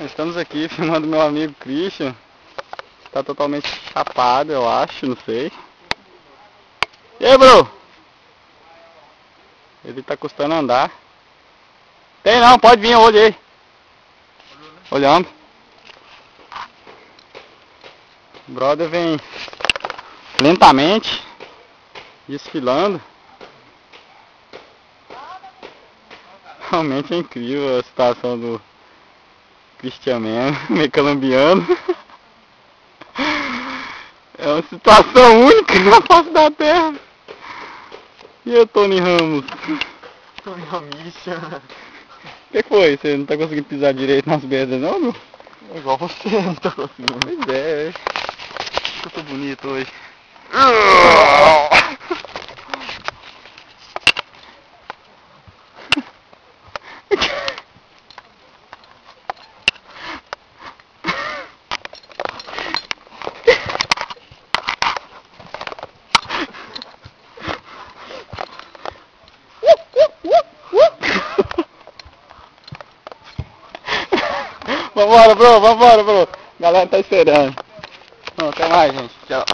Estamos aqui filmando meu amigo Christian. Está totalmente chapado, eu acho, não sei. E aí, bro? Ele tá custando andar. Tem não, pode vir, eu olhei. Olhando. O brother vem lentamente desfilando. Realmente é incrível a situação do Christian mesmo, meio colombiano. É uma situação única na face da terra. E o Tony Ramos? Tony Ramicha. O que foi? Você não tá conseguindo pisar direito nas pedras não, meu? É igual você, não tá conseguindo. Pois é. Eu tô bonito hoje. Vambora, bro, vambora, bro. Galera tá esperando. Não, até mais, gente. Tchau.